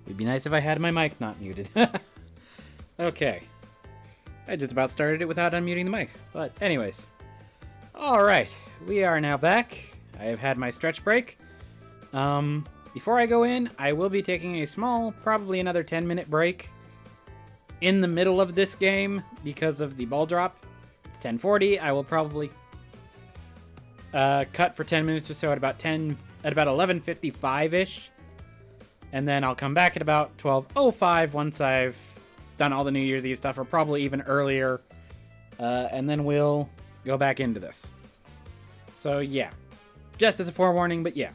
It'd be nice if I had my mic not muted. Okay. I just about started it without unmuting the mic. But anyways. Alright. We are now back. I have had my stretch break. Before I go in, I will be taking a small, probably another 10-minute break in the middle of this game because of the ball drop. It's 10:40. I will probably cut for 10 minutes or so at about 11:55-ish. And then I'll come back at about 12:05 once I've done all the New Year's Eve stuff, or probably even earlier. And then we'll go back into this. So yeah, just as a forewarning, but yeah.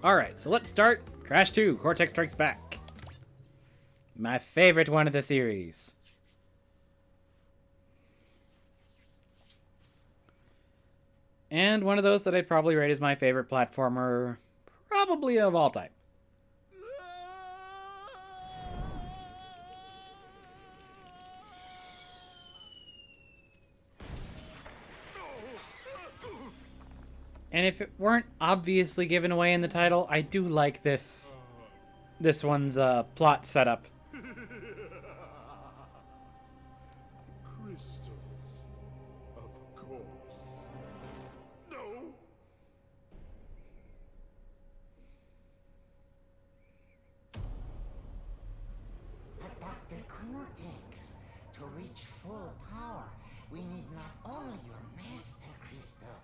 Alright, so let's start Crash 2, Cortex Strikes Back. My favorite one of the series. And one of those that I'd probably rate as my favorite platformer, probably of all time. And if it weren't obviously given away in the title, I do like this one's plot setup. Crystals, of course. No. But Dr. Cortex, to reach full power, we need not only your master crystal,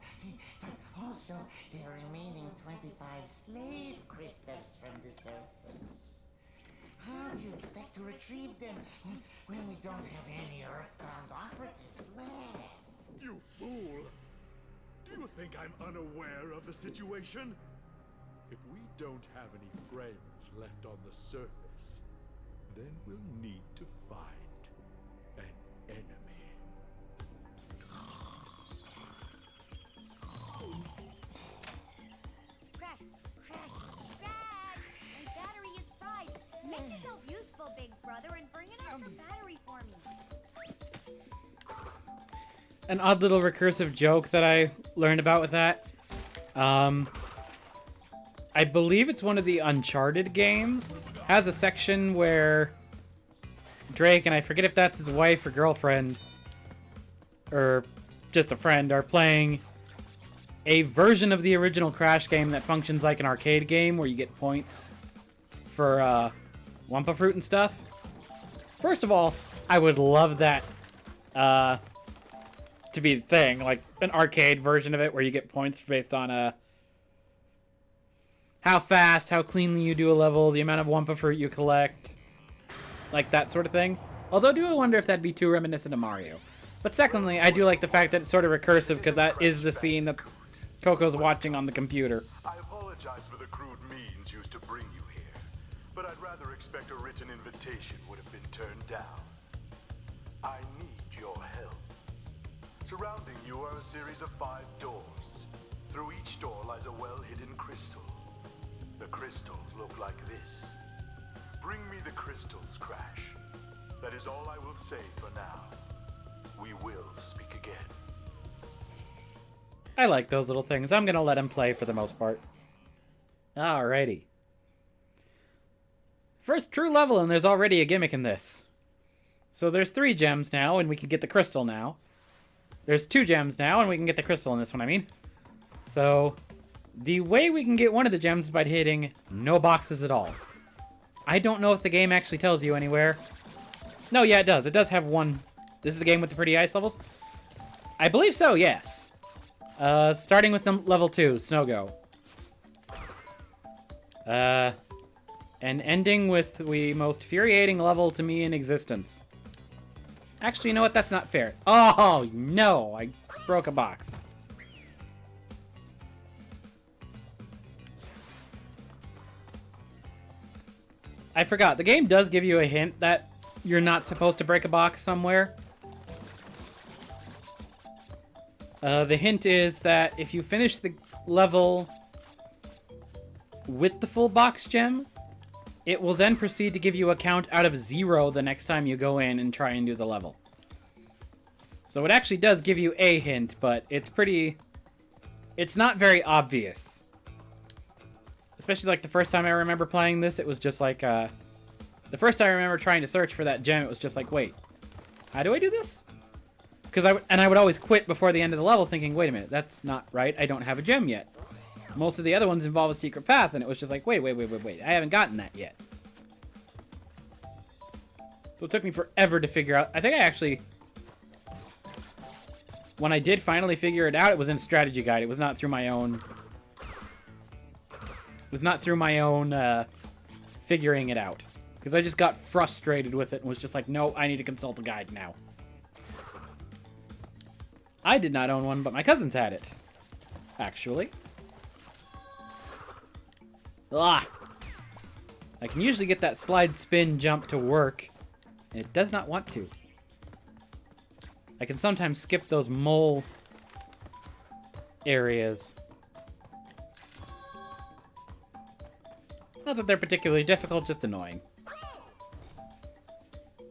but also the remaining 25 slave crystals from the surface. How do you expect to retrieve them when we don't have any Earthbound operatives left? You fool! Do you think I'm unaware of the situation? If we don't have any friends left on the surface, then we'll need to find an enemy. Crash! Dad! My battery is fried. Make yourself useful, big brother, and bring an extra battery for me. An odd little recursive joke that I learned about with that. I believe it's one of the Uncharted games. Has a section where Drake, and I forget if that's his wife or girlfriend, or just a friend, are playing a version of the original Crash game that functions like an arcade game where you get points for Wumpa Fruit and stuff. First of all, I would love that to be the thing, like an arcade version of it where you get points based on how fast, how cleanly you do a level, the amount of Wumpa Fruit you collect, like that sort of thing. Although I do wonder if that'd be too reminiscent of Mario. But secondly, I do like the fact that it's sort of recursive because that is the scene that Coco's watching on the computer. I apologize for the crude means used to bring you here, but I'd rather expect a written invitation would have been turned down. I need your help. Surrounding you are a series of 5 doors. Through each door lies a well-hidden crystal. The crystals look like this. Bring me the crystals, Crash. That is all I will say for now. We will speak again. I like those little things. I'm going to let him play for the most part. Alrighty. First true level, and there's already a gimmick in this. So there's 3 gems now, and we can get the crystal now. There's 2 gems now, and we can get the crystal in this one, I mean. So the way we can get one of the gems is by hitting no boxes at all. I don't know if the game actually tells you anywhere. No, yeah, it does. It does have one. This is the game with the pretty ice levels? I believe so, yes. Starting with level 2, Snow Go. And ending with the most infuriating level to me in existence. Actually, you know what? That's not fair. Oh, no! I broke a box. I forgot. The game does give you a hint that you're not supposed to break a box somewhere. The hint is that if you finish the level with the full box gem, it will then proceed to give you a count out of 0 the next time you go in and try and do the level. So it actually does give you a hint, but it's not very obvious. Especially like the first time I remember playing this, it was just like, The first time I remember trying to search for that gem, it was just like, wait, how do I do this? Because I would always quit before the end of the level thinking, wait a minute, that's not right. I don't have a gem yet. Most of the other ones involve a secret path, and it was just like, wait. I haven't gotten that yet. So it took me forever to figure out. I think I actually... When I did finally figure it out, it was in strategy guide. It was not through my own... figuring it out. Because I just got frustrated with it and was just like, no, I need to consult a guide now. I did not own one, but my cousins had it. Actually. Ah! I can usually get that slide spin jump to work, and it does not want to. I can sometimes skip those mole areas. Not that they're particularly difficult, just annoying.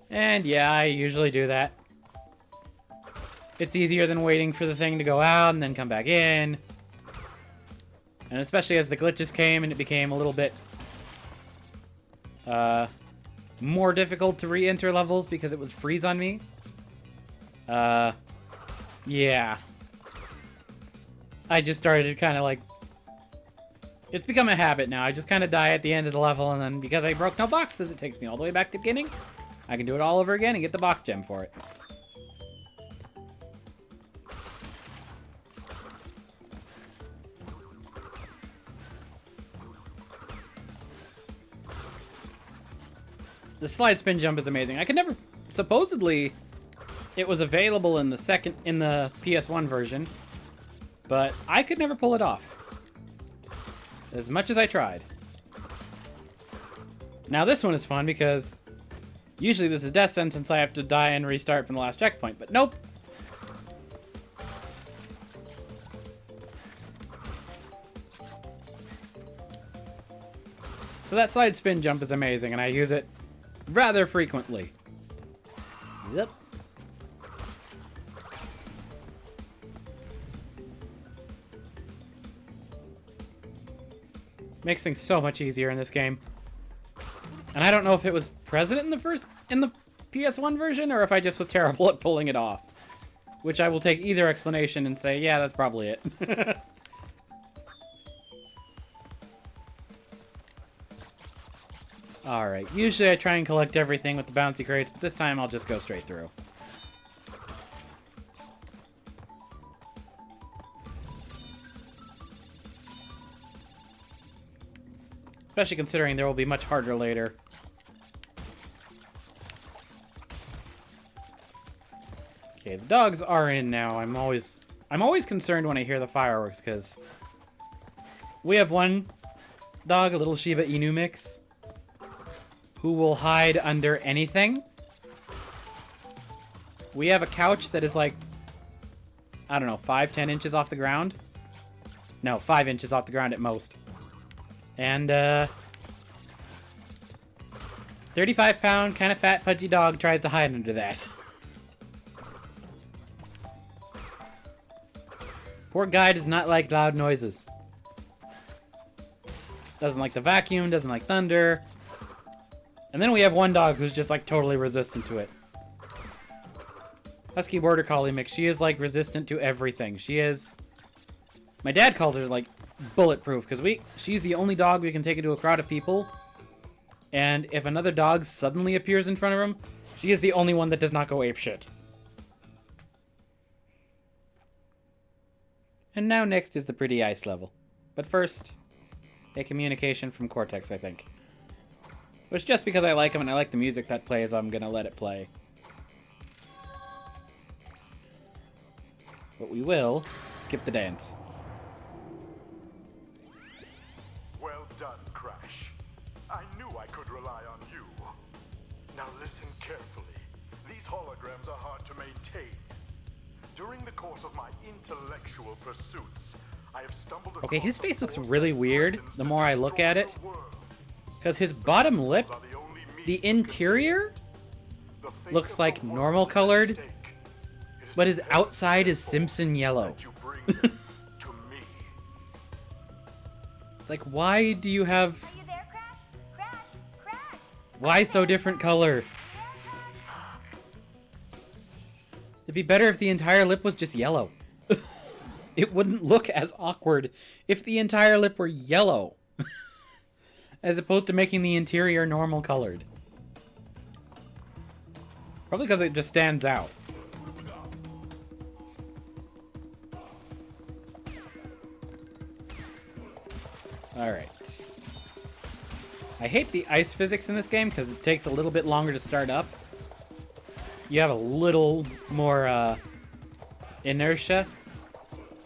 And yeah, I usually do that. It's easier than waiting for the thing to go out and then come back in. And especially as the glitches came and it became a little bit more difficult to re-enter levels because it would freeze on me. Yeah. I just started to kind of like... It's become a habit now. I just kind of die at the end of the level, and then because I broke no boxes, it takes me all the way back to the beginning. I can do it all over again and get the box gem for it. The slide spin jump is amazing. I could never... Supposedly, it was available in the PS1 version, but I could never pull it off. As much as I tried. Now this one is fun because usually this is death sentence. I have to die and restart from the last checkpoint, but nope. So that slide spin jump is amazing, and I use it rather frequently. Yep. Makes things so much easier in this game. And I don't know if it was present in the PS1 version, or if I just was terrible at pulling it off. Which I will take either explanation and say, yeah, that's probably it. Alright, usually I try and collect everything with the bouncy crates, but this time I'll just go straight through. Especially considering there will be much harder later. Okay, the dogs are in now. I'm always concerned when I hear the fireworks, because we have one dog, a little Shiba Inu mix, who will hide under anything. We have a couch that is like, I don't know, 5-10 inches off the ground. No, 5 inches off the ground at most. And, 35-pound, kind of fat, pudgy dog tries to hide under that. Poor guy does not like loud noises. Doesn't like the vacuum, doesn't like thunder. And then we have one dog who's just, like, totally resistant to it. Husky Border Collie mix. She is, like, resistant to everything. She is... My dad calls her, like, bulletproof, because she's the only dog we can take into a crowd of people, and if another dog suddenly appears in front of him, she is the only one that does not go apeshit. And now next is the pretty ice level. But first, a communication from Cortex, I think. Which, just because I like him and I like the music that plays, I'm gonna let it play. But we will skip the dance. Well done, Crash. I knew I could rely on you. Now listen carefully. These holograms are hard to maintain. During the course of my intellectual pursuits, I have stumbled across... Okay, his face looks really weird the more I look at it. Because his bottom lip, the interior, looks like normal colored, but his outside is Simpson yellow. It's like, why do you have... Are you there, Crash? Crash! Crash! Why so different color? It'd be better if the entire lip was just yellow. It wouldn't look as awkward if the entire lip were yellow. As opposed to making the interior normal colored. Probably because it just stands out. Alright. I hate the ice physics in this game because it takes a little bit longer to start up. You have a little more inertia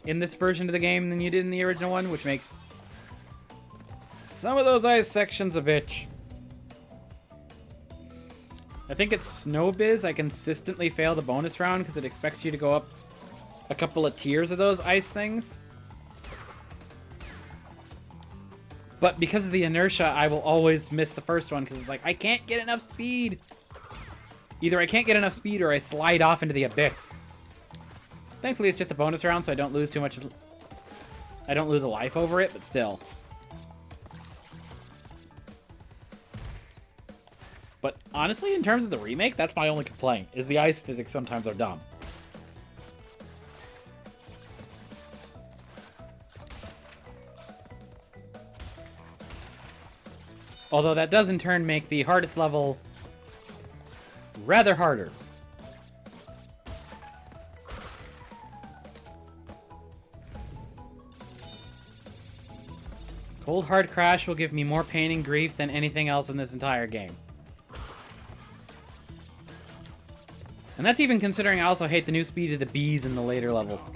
in this version of the game than you did in the original one, which makes some of those ice sections a bitch. I think it's Snow Biz. I consistently fail the bonus round because it expects you to go up a couple of tiers of those ice things. But because of the inertia, I will always miss the first one because it's like, I can't get enough speed. Either I can't get enough speed or I slide off into the abyss. Thankfully, it's just a bonus round, so I don't lose too much. I don't lose a life over it, but still. But honestly, in terms of the remake, that's my only complaint, is the ice physics sometimes are dumb. Although that does in turn make the hardest level rather harder. Cold Hard Crash will give me more pain and grief than anything else in this entire game. And that's even considering I also hate the new speed of the bees in the later levels.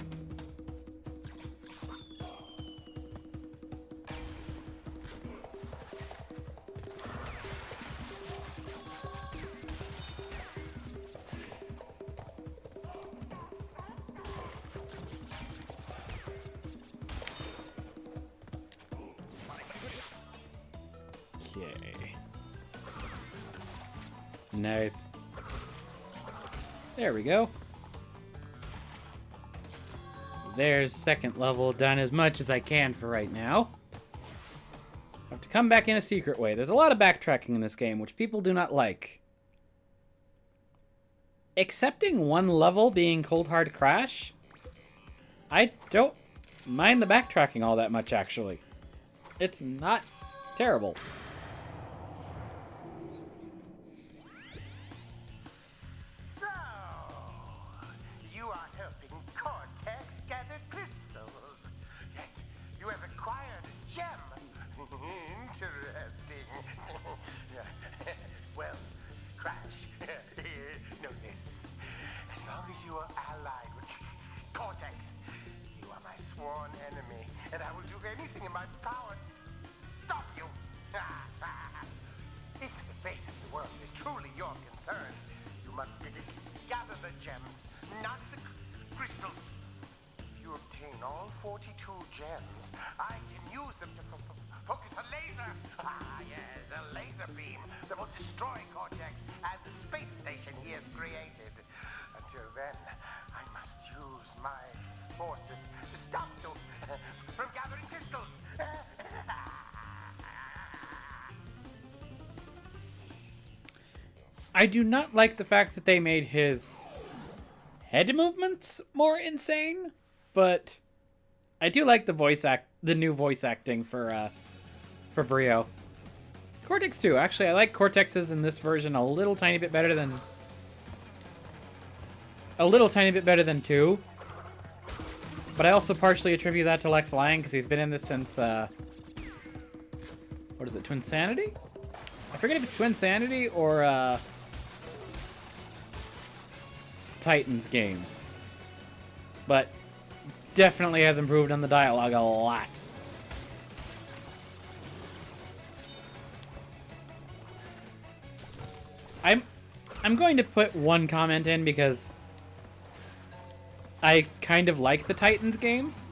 Okay. Nice. There we go. So there's second level done as much as I can for right now. I have to come back in a secret way. There's a lot of backtracking in this game, which people do not like. Excepting one level being Cold Hard Crash, I don't mind the backtracking all that much, actually. It's not terrible. Interesting. Well, Crash, know this. As long as you are allied with Cortex, you are my sworn enemy, and I will do anything in my power to stop you. If the fate of the world is truly your concern, you must gather the gems, not the crystals. If you obtain all 42 gems, I can use them to focus a laser. Yes, a laser beam that will destroy Cortex and the space station he has created. Until then, I must use my forces to stop you from gathering crystals. I do not like the fact that they made his head movements more insane, but I do like the new voice acting for Brio. Cortex too. Actually, I like Cortex's in this version a little tiny bit better than 2. But I also partially attribute that to Lex Lang because he's been in this since what is it, Twinsanity? I forget if it's Twinsanity or Titans games. But definitely has improved on the dialogue a lot. I'm going to put one comment in because I kind of like the Titans games.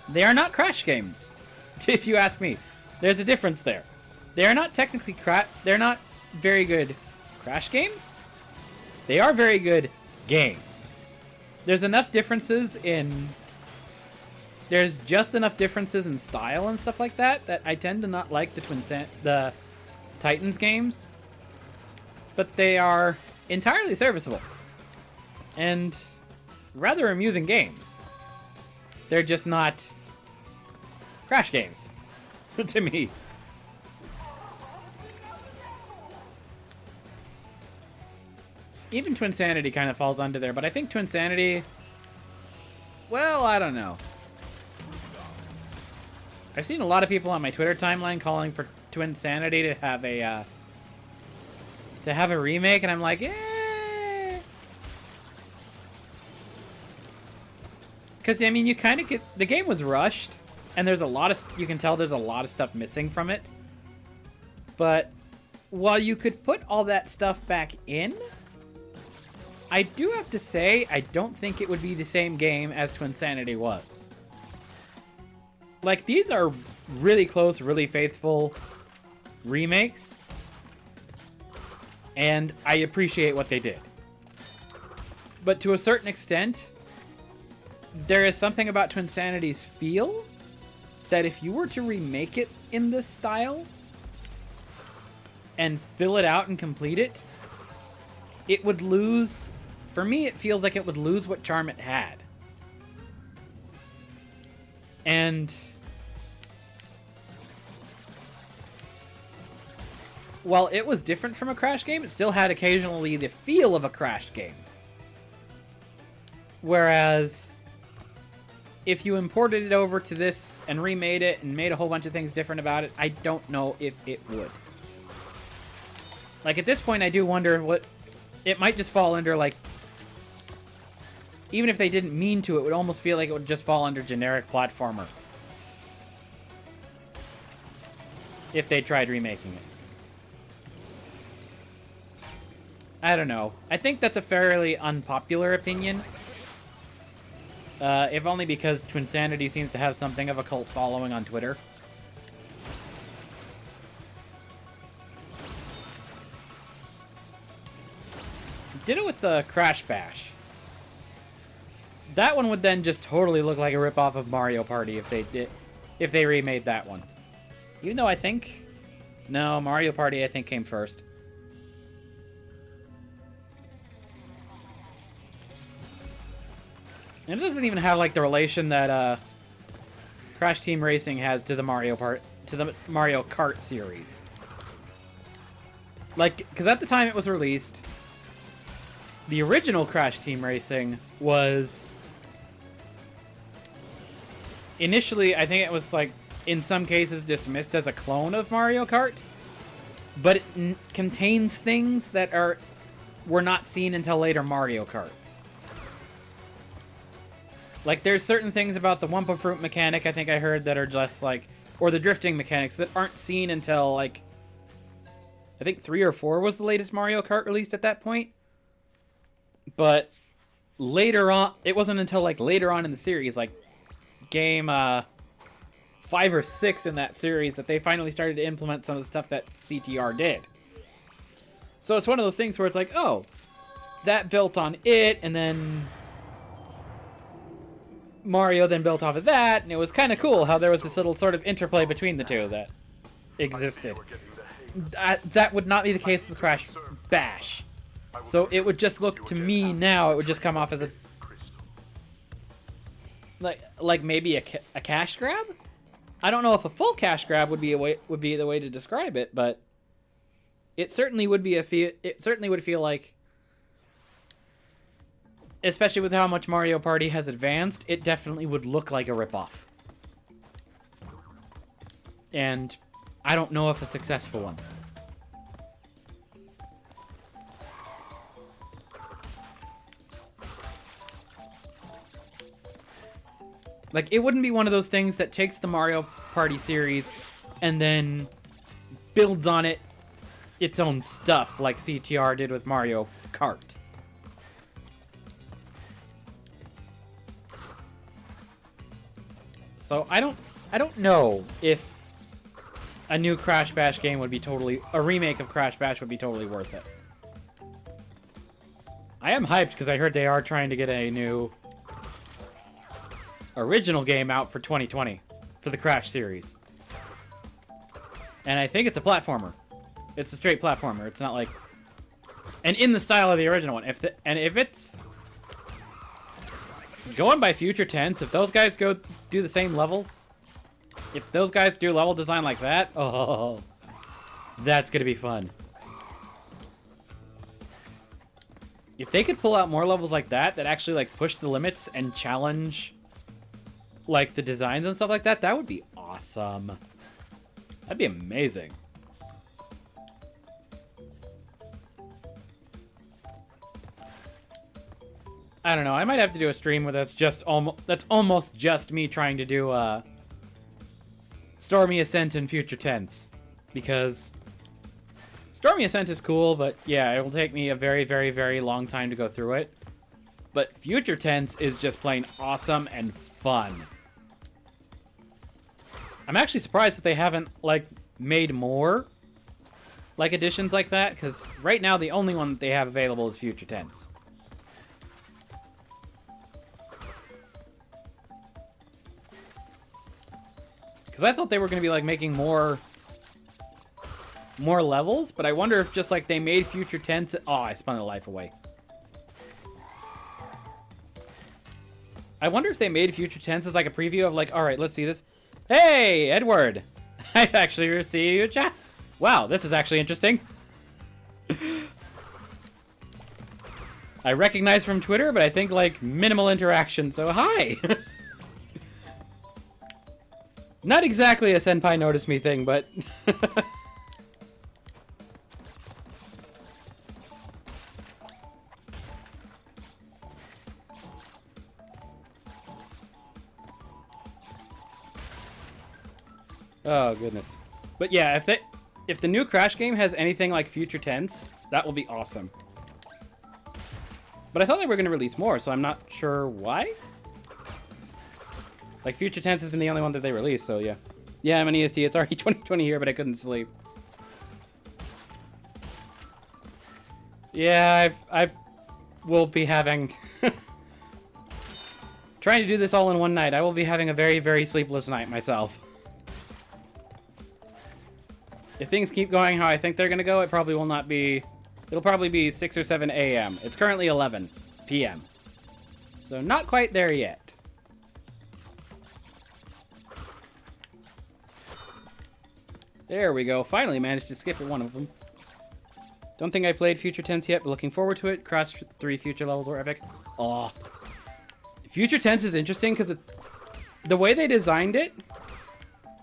They are not Crash games, if you ask me. There's a difference there. They are not technically they're not very good Crash games. They are very good games. There's just enough differences in style and stuff like that that I tend to not like the Titans games, but they are entirely serviceable and rather amusing games. They're just not Crash games to me. Even Twinsanity kind of falls under there, but I think Twinsanity, well, I don't know. I've seen a lot of people on my Twitter timeline calling for Twinsanity to have a remake, and I'm like, eh. Because, I mean, you kind of get... The game was rushed, and there's a lot of... You can tell there's a lot of stuff missing from it. But while you could put all that stuff back in, I do have to say, I don't think it would be the same game as Twinsanity was. Like, these are really close, really faithful remakes, and I appreciate what they did. But to a certain extent, there is something about Twinsanity's feel that if you were to remake it in this style and fill it out and complete it, it would lose... For me, it feels like it would lose what charm it had. And while it was different from a Crash game, it still had occasionally the feel of a Crash game. Whereas if you imported it over to this and remade it and made a whole bunch of things different about it, I don't know if it would. Like, at this point, I do wonder what... It might just fall under, like... Even if they didn't mean to, it would almost feel like it would just fall under generic platformer. If they tried remaking it. I don't know. I think that's a fairly unpopular opinion. If only because Twinsanity seems to have something of a cult following on Twitter. Did it with the Crash Bash. That one would then just totally look like a ripoff of Mario Party if they remade that one. Even though I think... No, Mario Party I think came first. And it doesn't even have like the relation that Crash Team Racing has to the Mario Kart series. Like, because at the time it was released, the original Crash Team Racing was... Initially, I think it was, like, in some cases dismissed as a clone of Mario Kart. But it contains things that were not seen until later Mario Karts. Like, there's certain things about the Wumpa Fruit mechanic, I think I heard, that are just, like... Or the drifting mechanics that aren't seen until, like... I think 3 or 4 was the latest Mario Kart released at that point. But later on... It wasn't until, like, later on in the series, like... Game 5 or 6 in that series that they finally started to implement some of the stuff that CTR did. So it's one of those things where it's like, oh, that built on it, and then Mario then built off of that, and it was kind of cool how there was this little sort of interplay between the two that existed. That would not be the case with Crash Bash. So it would just look to me now, it would just come off as a like maybe a cash grab. I don't know if a full cash grab would be the way to describe it, but it certainly would be it certainly would feel like, especially with how much Mario Party has advanced, it definitely would look like a ripoff. And I don't know if a successful one. Like, it wouldn't be one of those things that takes the Mario Party series and then builds on it its own stuff like CTR did with Mario Kart. So I don't know if a new Crash Bash game would be a remake of Crash Bash would be totally worth it. I am hyped because I heard they are trying to get a new original game out for 2020 for the Crash series. And I think it's a platformer. It's a straight platformer. It's not like... And in the style of the original one. If it's... Going by future tense, if those guys go do the same levels... If those guys do level design like that, oh... That's gonna be fun. If they could pull out more levels like that actually, like, push the limits and challenge, like, the designs and stuff like that, that would be awesome. That'd be amazing. I don't know. I might have to do a stream where that's almost just me trying to do Stormy Ascent in future tense, because Stormy Ascent is cool, but yeah, it will take me a very, very, very long time to go through it. But future tense is just plain awesome and fun. I'm actually surprised that they haven't, like, made more, like, editions like that, because right now the only one that they have available is future tense. Because I thought they were going to be, like, making more levels, but I wonder if just, like, they made future tense... Oh, I spun the life away. I wonder if they made future tense as, like, a preview of, like, alright, let's see this. Hey, Edward! I actually see you chat. Wow, this is actually interesting. I recognize from Twitter, but I think, like, minimal interaction, so hi! Not exactly a Senpai Notice Me thing, but... Oh, goodness. But yeah, if the new Crash game has anything like Future Tense, that will be awesome. But I thought they were going to release more, so I'm not sure why. Like, Future Tense has been the only one that they released, so yeah. Yeah, I'm an EST. It's already 2020 here, but I couldn't sleep. Yeah, I will be having... Trying to do this all in one night. I will be having a very, very sleepless night myself. If things keep going how I think they're going to go, it probably will not be... It'll probably be 6 or 7 a.m. It's currently 11 p.m. So not quite there yet. There we go. Finally managed to skip one of them. Don't think I played Future Tense yet, but looking forward to it. Crash 3 future levels were epic. Aw. Future Tense is interesting because the way they designed it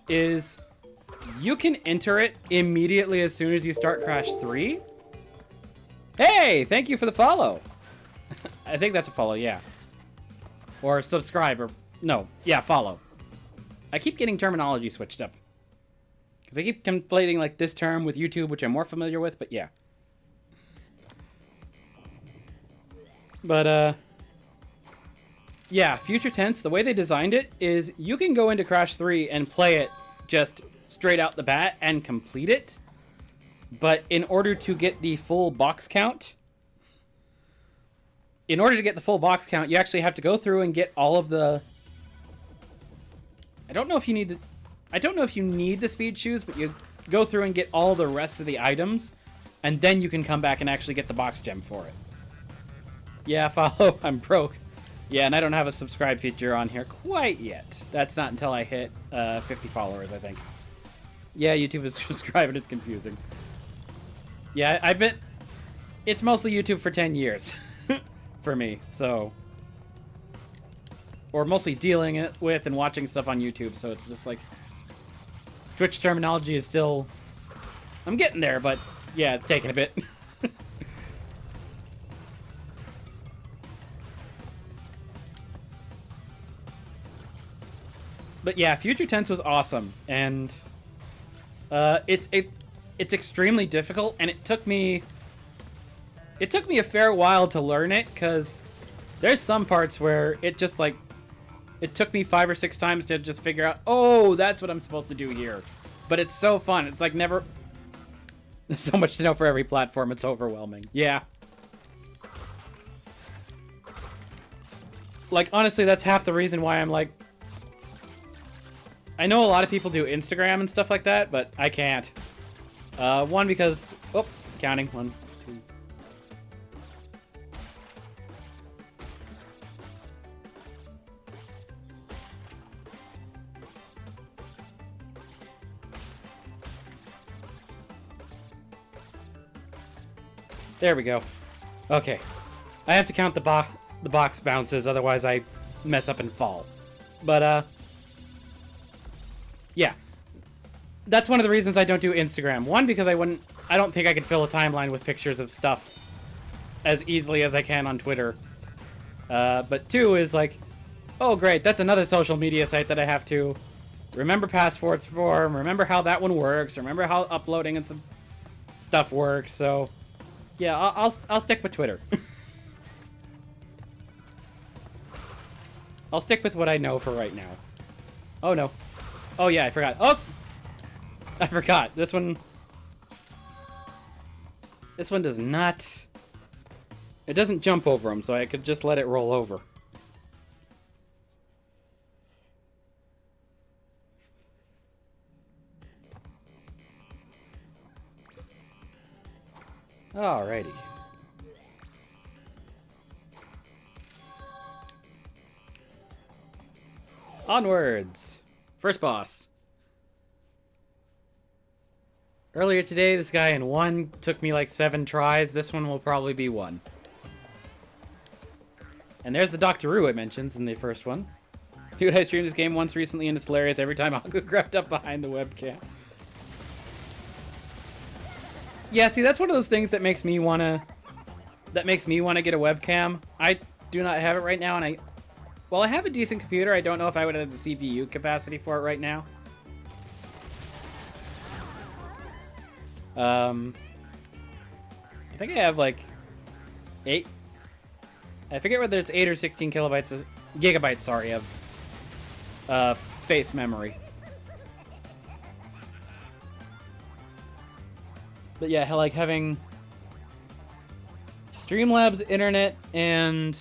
is you can enter it immediately as soon as you start Crash 3. Hey, thank you for the follow. I think that's a follow, yeah. Or subscribe, or... No, yeah, follow. I keep getting terminology switched up. Because I keep conflating, like, this term with YouTube, which I'm more familiar with, but yeah. But, yeah, Future Tense, the way they designed it is you can go into Crash 3 and play it just straight out the bat and complete it. But in order to get the full box count... In order to get the full box count, you actually have to go through and get all of the... I don't know if you need the speed shoes, but you go through and get all the rest of the items, and then you can come back and actually get the box gem for it. Yeah, follow. I'm broke. Yeah, and I don't have a subscribe feature on here quite yet. That's not until I hit 50 followers, I think. Yeah, YouTube is subscribing. It's confusing. Yeah, I bet it's mostly YouTube for 10 years for me, so... Or mostly dealing it with and watching stuff on YouTube, so it's just like... Twitch terminology is still... I'm getting there, but yeah, it's taking a bit. But yeah, Future Tense was awesome, and it's extremely difficult, and it took me a fair while to learn it, because there's some parts where it just like... It took me 5 or 6 times to just figure out, oh, that's what I'm supposed to do here. But it's so fun. It's like never... There's so much to know for every platform. It's overwhelming. Yeah. Like, honestly, that's half the reason why I'm like... I know a lot of people do Instagram and stuff like that, but I can't. One because... Oh, counting. 1, 2... There we go. Okay. I have to count the box bounces, otherwise I mess up and fall. But, yeah. That's one of the reasons I don't do Instagram. One, because I don't think I could fill a timeline with pictures of stuff as easily as I can on Twitter. But two is like, oh great, that's another social media site that I have to remember passwords for, remember how that one works, remember how uploading and some stuff works, so... Yeah, I'll stick with Twitter. I'll stick with what I know for right now. Oh, no. Oh, yeah, I forgot. Oh! I forgot. This one does not... It doesn't jump over them, so I could just let it roll over. Alrighty. Onwards. First boss. Earlier today, this guy in 1 took me like 7 tries. This one will probably be 1. And there's the Doctoroo it mentions in the first one. Dude, I streamed this game once recently and it's hilarious every time Aku grabbed up behind the webcam. Yeah, see, that's one of those things that makes me wanna get a webcam. I do not have it right now, and well, I have a decent computer. I don't know if I would have the CPU capacity for it right now. I think I have like 8. I forget whether it's 8 or 16 gigabytes, sorry, of face memory. But yeah, like having Streamlabs, internet, and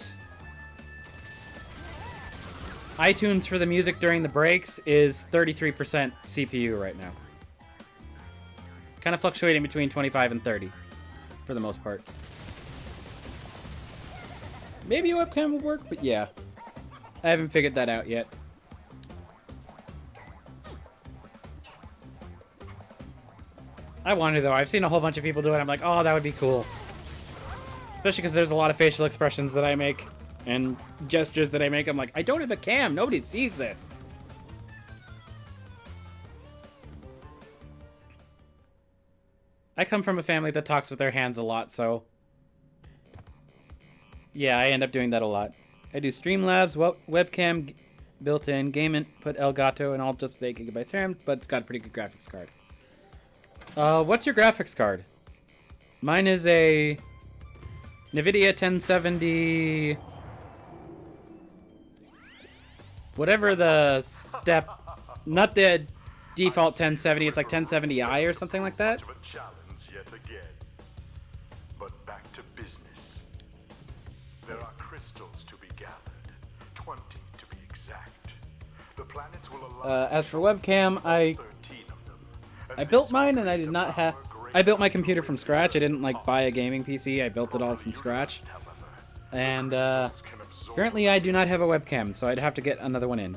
iTunes for the music during the breaks is 33% CPU right now. Kind of fluctuating between 25 and 30 for the most part. Maybe a webcam will work, but yeah. I haven't figured that out yet. I want to, though. I've seen a whole bunch of people do it. I'm like, oh, that would be cool. Especially because there's a lot of facial expressions that I make and gestures that I make. I'm like, I don't have a cam. Nobody sees this. I come from a family that talks with their hands a lot, so... Yeah, I end up doing that a lot. I do Streamlabs, webcam built-in, game input Elgato, and all just with 8 gigabytes RAM, but it's got a pretty good graphics card. What's your graphics card? Mine is a NVIDIA 1070... Whatever the step... Not the default 1070, it's like 1070i or something like that. Much of a challenge yet again. But back to business. There are crystals to be gathered. 20 to be exact. The planets will allow As for webcam, 13 of them. I built mine and I did not have... I built my computer from scratch. I didn't like buy a gaming PC. I built it all from scratch. And currently I do not have a webcam, so I'd have to get another one in.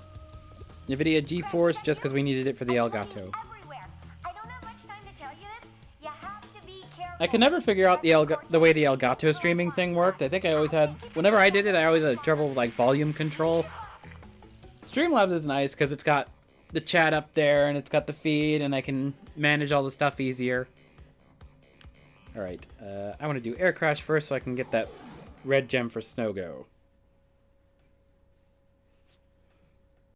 NVIDIA GeForce, just because we needed it for the Elgato. Everywhere. I don't have much time to tell you this. You have to be careful. I could never figure out the way the Elgato streaming thing worked. I think I always had... Whenever I did it, I always had trouble with like volume control. Streamlabs is nice because it's got the chat up there and it's got the feed and I can manage all the stuff easier. Alright, I want to do Air Crash first so I can get that red gem for Snowgo.